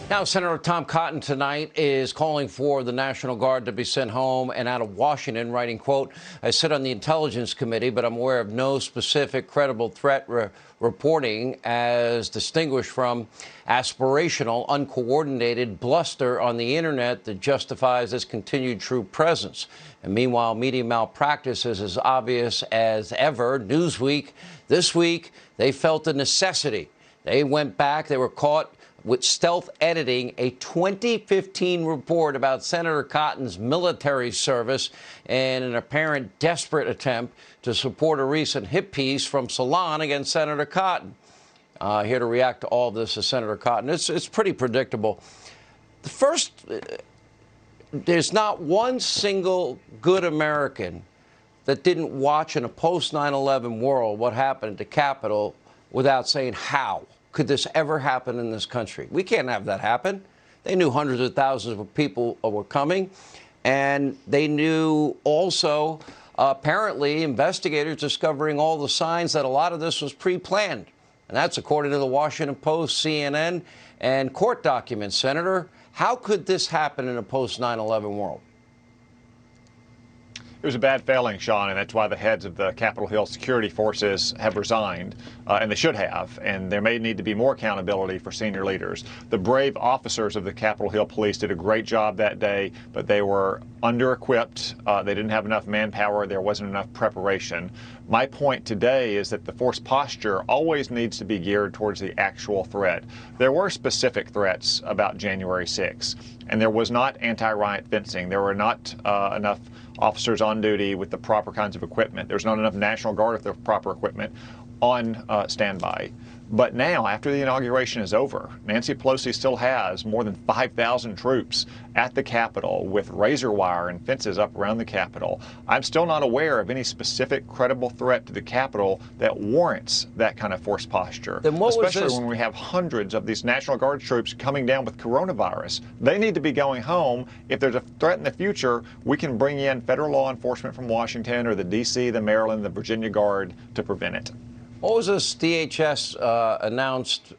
Now, Senator Tom Cotton tonight is calling for the National Guard to be sent home and out of Washington, writing, quote, I sit on the Intelligence Committee, but I'm aware of no specific credible threat reporting as distinguished from aspirational, uncoordinated bluster on the Internet that justifies this continued troop presence. And meanwhile, media malpractice is as obvious as ever. Newsweek, this week, they felt the necessity. They went back, they were caught with stealth editing a 2015 report about Senator Cotton's military service in an apparent desperate attempt to support a recent hit piece from Salon against Senator Cotton. Here to react to all of this is Senator Cotton. It's pretty predictable. The first, there's not one single good American that didn't watch in a post 9/11 world what happened at the Capitol without saying, how could this ever happen in this country? We can't have that happen. They knew hundreds of thousands of people were coming, and they knew also, apparently, investigators discovering all the signs that a lot of this was pre-planned. And that's according to the Washington Post, CNN, and court documents. Senator, how could this happen in a post 9/11 world? It was a bad failing, Sean, and that's why the heads of the Capitol Hill security forces have resigned, and they should have, and there may need to be more accountability for senior leaders. The brave officers of the Capitol Hill police did a great job that day, but they were under-equipped. They didn't have enough manpower. There wasn't enough preparation. My point today is that the force posture always needs to be geared towards the actual threat. There were specific threats about January 6th, and there was not anti-riot fencing. There were not enough officers on duty with the proper kinds of equipment. There's not enough National Guard with the proper equipment on standby. But now, after the inauguration is over, Nancy Pelosi still has more than 5,000 troops at the Capitol with razor wire and fences up around the Capitol. I'm still not aware of any specific credible threat to the Capitol that warrants that kind of force posture, then what especially was this? when we have hundreds of these National Guard troops coming down with coronavirus. They need to be going home. If there's a threat in the future, we can bring in federal law enforcement from Washington or the D.C., the Maryland, the Virginia Guard to prevent it. What was this DHS announced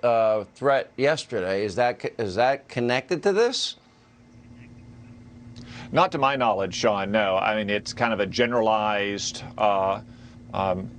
threat yesterday? Is that connected to this? Not to my knowledge, Sean, no. I mean, it's kind of a generalized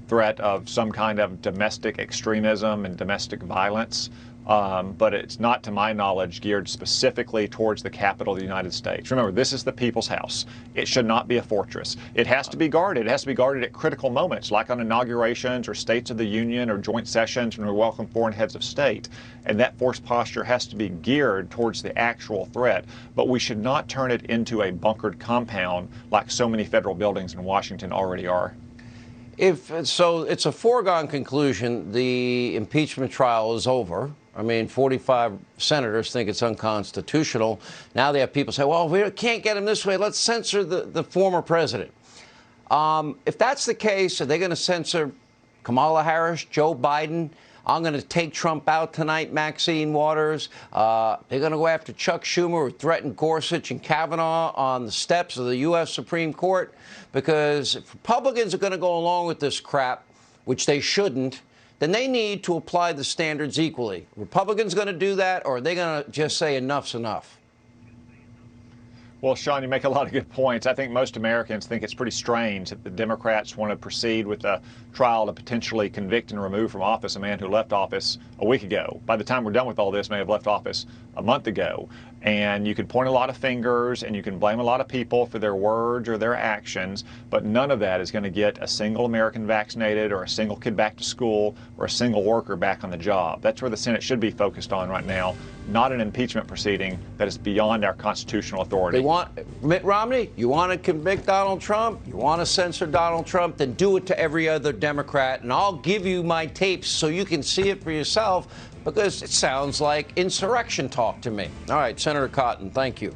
threat of some kind of domestic extremism and domestic violence. But it's not, to my knowledge, geared specifically towards the Capitol of the United States. Remember, this is the people's house. It should not be a fortress. It has to be guarded. It has to be guarded at critical moments, like on inaugurations or States of the Union or joint sessions when we welcome foreign heads of state. And that force posture has to be geared towards the actual threat. But we should not turn it into a bunkered compound like so many federal buildings in Washington already are. So it's a foregone conclusion the impeachment trial is over. I mean, 45 senators think it's unconstitutional. Now they have people say, well, we can't get him this way. Let's censor the former president. If that's the case, are they going to censor Kamala Harris, Joe Biden? I'm going to take Trump out tonight, Maxine Waters. They're going to go after Chuck Schumer, who threatened Gorsuch and Kavanaugh on the steps of the U.S. Supreme Court. Because if Republicans are going to go along with this crap, which they shouldn't, then they need to apply the standards equally. Republicans going to do that, or are they going to just say enough's enough? Well, Sean, you make a lot of good points. I think most Americans think it's pretty strange that the Democrats want to proceed with a trial to potentially convict and remove from office a man who left office a week ago. By the time we're done with all this, may have left office a month ago. And you can point a lot of fingers and you can blame a lot of people for their words or their actions, but none of that is going to get a single American vaccinated or a single kid back to school or a single worker back on the job. That's where the Senate should be focused on right now, not an impeachment proceeding that is beyond our constitutional authority. They want Mitt Romney, you want to convict Donald Trump, you want to censor Donald Trump, then do it to every other Democrat, and I'll give you my tapes so you can see it for yourself, because it sounds like insurrection talk to me. All right, Senator Cotton, thank you.